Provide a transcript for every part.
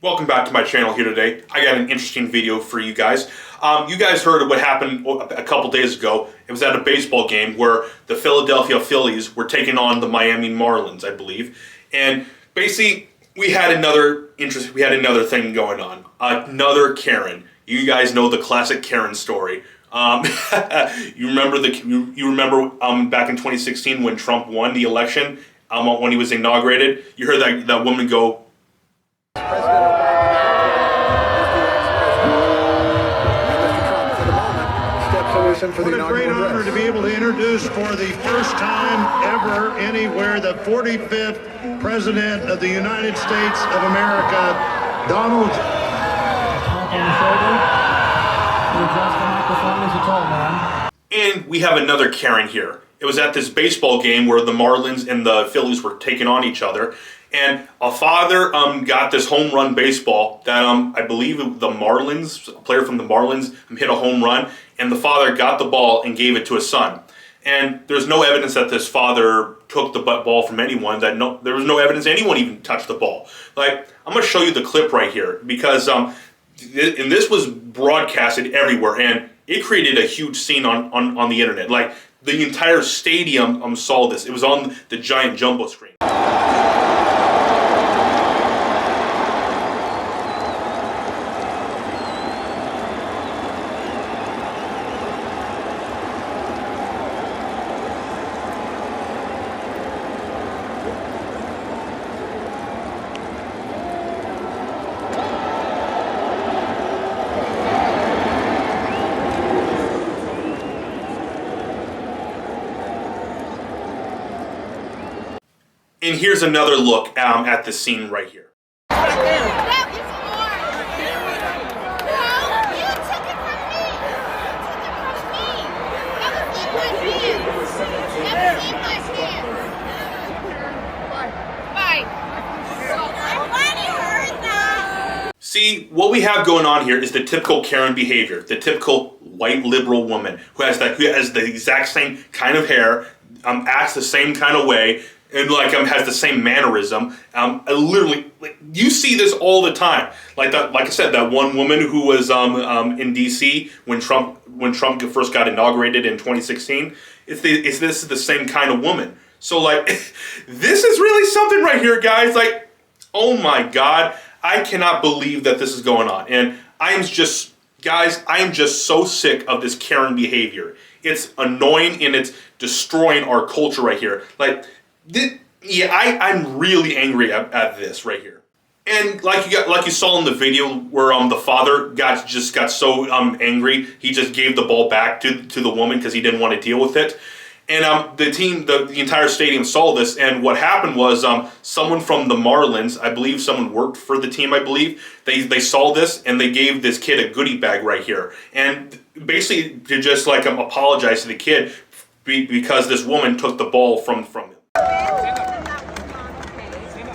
Welcome back to my channel here today. I got an interesting video for you guys. You guys heard what happened a couple days ago. It was at a baseball game where the Philadelphia Phillies were taking on the Miami Marlins, I believe. And basically, we had another thing going on. Another Karen. You guys know the classic Karen story. You remember back in 2016 when Trump won the election, when he was inaugurated. You heard that woman go, President Obama, for the what a great honor to be able to introduce for the first time ever anywhere the 45th President of the United States of America, Donald. And we have another Karen here. It was at this baseball game where the Marlins and the Phillies were taking on each other. And a father got this home run baseball that I believe the Marlins, a player from the Marlins, hit a home run. And the father got the ball and gave it to his son. And there's no evidence that this father took the ball from anyone. There was no evidence anyone even touched the ball. Like, I'm going to show you the clip right here because and this was broadcasted everywhere, and it created a huge scene on the internet. Like, the entire stadium saw this. It was on the giant jumbo screen. And here's another look at the scene right here. See, what we have going on here is the typical Karen behavior, the typical white liberal woman who has the exact same kind of hair, acts the same kind of way, and has the same mannerism. Literally, you see this all the time. Like I said, that one woman who was in D.C. when Trump first got inaugurated in 2016. This is the same kind of woman. So this is really something right here, guys. Like, oh my God, I cannot believe that this is going on, and I am just so sick of this Karen behavior. It's annoying and it's destroying our culture right here. I'm really angry at this right here. And like you saw in the video where the father got so angry, he just gave the ball back to the woman because he didn't want to deal with it. And the entire stadium saw this, and what happened was someone from the Marlins, I believe someone worked for the team, I believe, they saw this and they gave this kid a goodie bag right here. And basically to just apologize to the kid because this woman took the ball from him.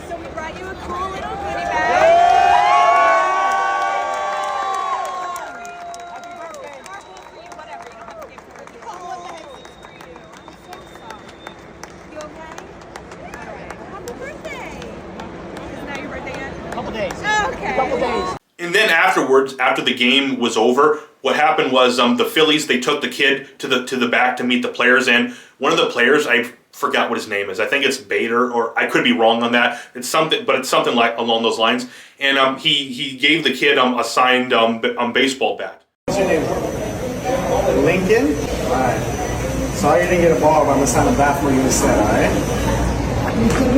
So we brought you a cool little goodie bag. Happy birthday. Whatever, you don't have to give her. Oh, it's for you. I'm so sorry. You okay? All right. Happy birthday. Isn't that your birthday yet? Couple days. Okay. Couple days. And then afterwards, after the game was over, what happened was the Phillies, they took the kid to the back to meet the players, and one of the players, I forgot what his name is. I think it's Bader, or I could be wrong on that. It's something like along those lines. And he gave the kid a signed baseball bat. What's your name? Lincoln? Alright. Sorry you didn't get a ball, but I'm gonna sign a bat for you instead, alright? Lincoln?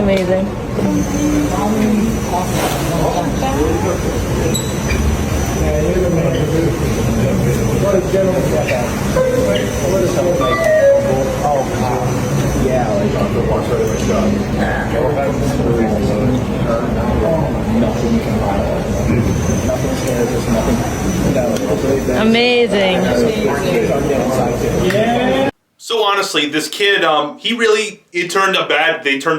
Amazing. Amazing. So honestly, this kid, they turned a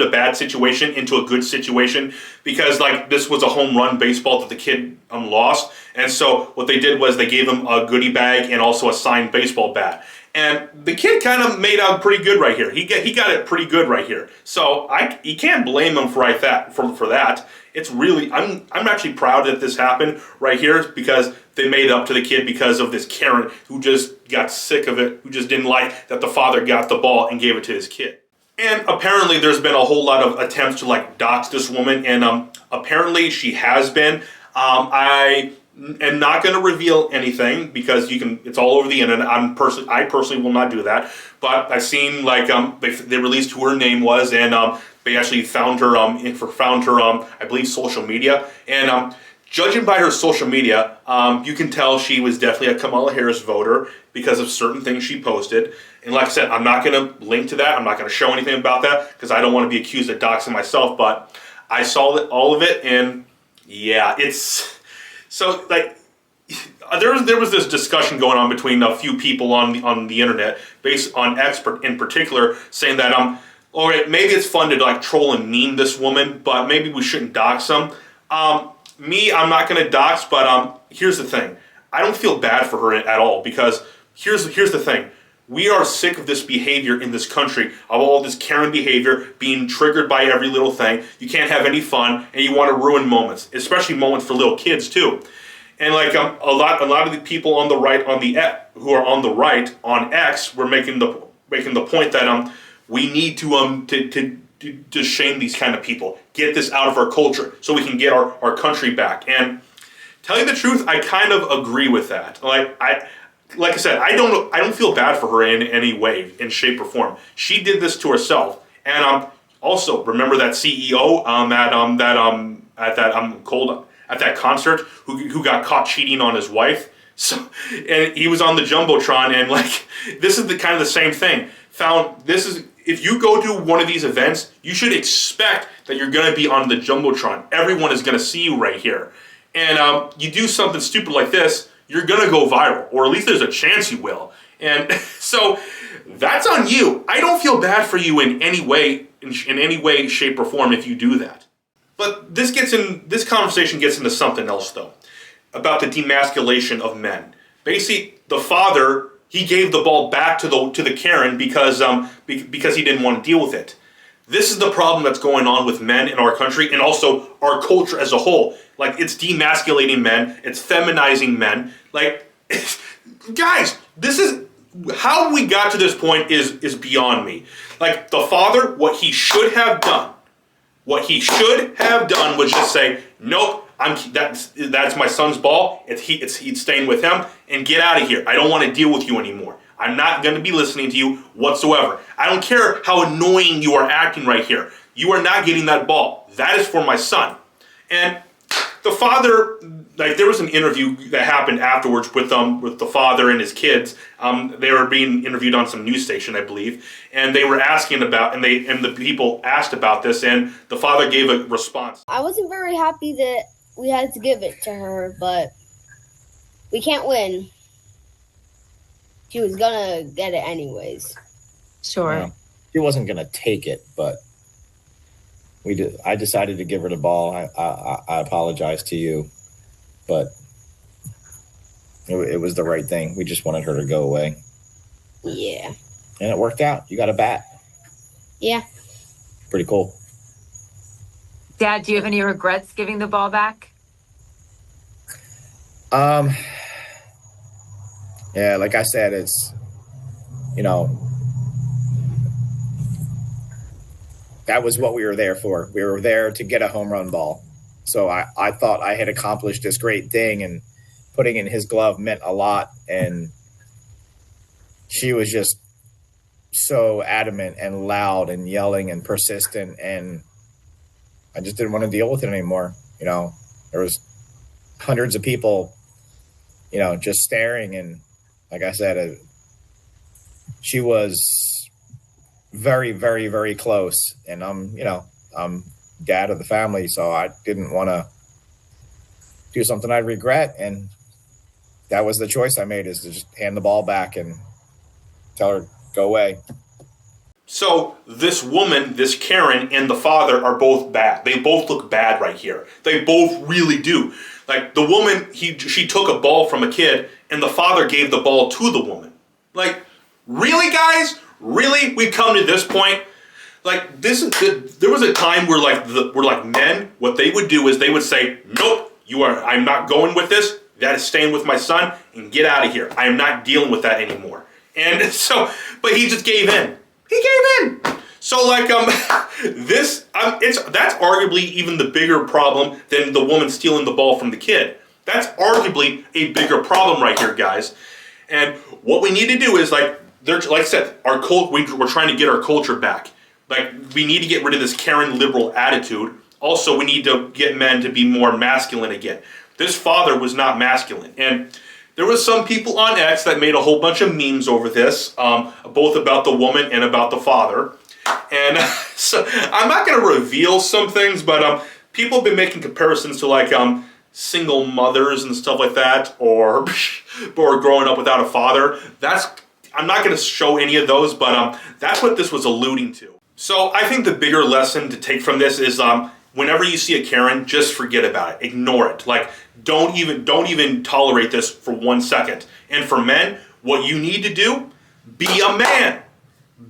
bad situation into a good situation because this was a home run baseball that the kid lost. And so what they did was they gave him a goodie bag and also a signed baseball bat. And the kid kind of made out pretty good right here. He got it pretty good right here. So you can't blame him for that. It's really, I'm actually proud that this happened right here because they made it up to the kid because of this Karen who just got sick of it, who just didn't like that the father got the ball and gave it to his kid. And apparently there's been a whole lot of attempts to like dox this woman, and apparently she has been. I am not going to reveal anything because it's all over the internet. I personally will not do that. But I've seen like they released who her name was, and they actually found her I believe social media, and judging by her social media, you can tell she was definitely a Kamala Harris voter because of certain things she posted. And like I said, I'm not going to link to that. I'm not going to show anything about that because I don't want to be accused of doxing myself. But I saw all of it, and yeah, it's so like there was this discussion going on between a few people on the internet, based on expert in particular, saying that all right, maybe it's fun to like troll and meme this woman, but maybe we shouldn't dox them. I'm not going to dox, but here's the thing. I don't feel bad for her at all because here's the thing. We are sick of this behavior in this country, of all this Karen behavior being triggered by every little thing. You can't have any fun, and you want to ruin moments, especially moments for little kids too. And like a lot of the people on the right who are on the right on X were making the point that we need to shame these kind of people, get this out of our culture so we can get our country back. And tell you the truth, I kind of agree with that. Like I said, I don't feel bad for her in any way, in shape or form. She did this to herself. And also remember that CEO at that concert who got caught cheating on his wife. So, and he was on the jumbotron, and like this is the kind of the same thing. If you go to one of these events, you should expect that you're going to be on the jumbotron. Everyone is going to see you right here, and you do something stupid like this, you're going to go viral, or at least there's a chance you will. And so that's on you. I don't feel bad for you in any way, shape, or form if you do that. But this conversation gets into something else though, about the demasculation of men. Basically, the father, he gave the ball back to the Karen because he didn't want to deal with it. This is the problem that's going on with men in our country and also our culture as a whole. Like, it's demasculating men, it's feminizing men. Like, guys, this is how we got to this point is beyond me. Like, the father, what he should have done was just say, nope, that's my son's ball. He's staying with him, and get out of here. I don't want to deal with you anymore. I'm not going to be listening to you whatsoever. I don't care how annoying you are acting right here. You are not getting that ball. That is for my son. And the father, like, there was an interview that happened afterwards with the father and his kids. They were being interviewed on some news station, I believe, and they were asking about, and the people asked about this, and the father gave a response. I wasn't very happy that we had to give it to her, but we can't win. She was gonna get it anyways. Sure. Yeah. She wasn't gonna take it, but I decided to give her the ball. I apologize to you, but it was the right thing. We just wanted her to go away. Yeah. And it worked out. You got a bat. Yeah. Pretty cool. Dad, do you have any regrets giving the ball back? Yeah, like I said, it's, that was what we were there for. We were there to get a home run ball. So I thought I had accomplished this great thing, and putting in his glove meant a lot. And she was just so adamant and loud and yelling and persistent, and I just didn't want to deal with it anymore. There was hundreds of people, just staring, and like I said, she was very, very, very close, and I'm dad of the family, so I didn't want to do something I regret, and that was the choice I made, is to just hand the ball back and tell her, go away. So this woman, this Karen, and the father are both bad. They both look bad right here. They both really do. Like, the woman, she took a ball from a kid, and the father gave the ball to the woman. Like, Really, guys? Really? We've come to this point? Like, this is there was a time where like men, what they would do is they would say, nope, I'm not going with this. That is staying with my son, and get out of here. I am not dealing with that anymore. And so, but he just gave in. He gave in. So like that's arguably even the bigger problem than the woman stealing the ball from the kid. That's arguably a bigger problem right here, guys. And what we need to do is like I said, we're trying to get our culture back. Like, we need to get rid of this Karen liberal attitude. Also, we need to get men to be more masculine again. This father was not masculine. And there was some people on X that made a whole bunch of memes over this, both about the woman and about the father. And so I'm not going to reveal some things, but people have been making comparisons to like single mothers and stuff like that, or growing up without a father. I'm not going to show any of those, but that's what this was alluding to. So I think the bigger lesson to take from this is whenever you see a Karen, just forget about it. Ignore it. Like, don't even tolerate this for 1 second. And for men, what you need to do, be a man.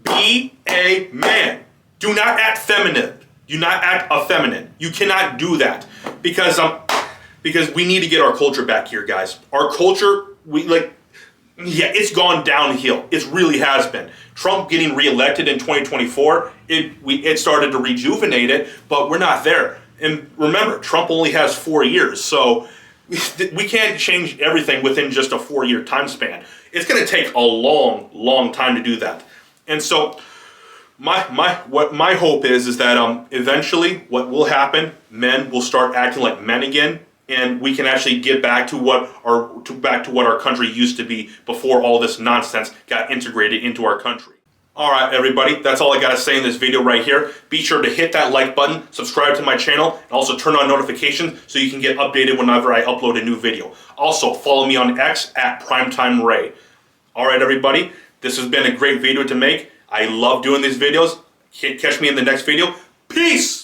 Be a man. Do not act feminine. Do not act effeminate. You cannot do that. Because we need to get our culture back here, guys. Our culture, it's gone downhill. It really has been. Trump getting reelected in 2024, it started to rejuvenate it, but we're not there. And remember, Trump only has 4 years, so we can't change everything within just a 4-year time span. It's going to take a long, long time to do that. And so my hope is that eventually what will happen, men will start acting like men again, and we can actually get back to what our country used to be before all this nonsense got integrated into our country. All right, everybody, that's all I got to say in this video right here. Be sure to hit that like button, subscribe to my channel, and also turn on notifications so you can get updated whenever I upload a new video. Also, follow me on X at PrimetimeRay. All right, everybody, this has been a great video to make. I love doing these videos. Catch me in the next video. Peace!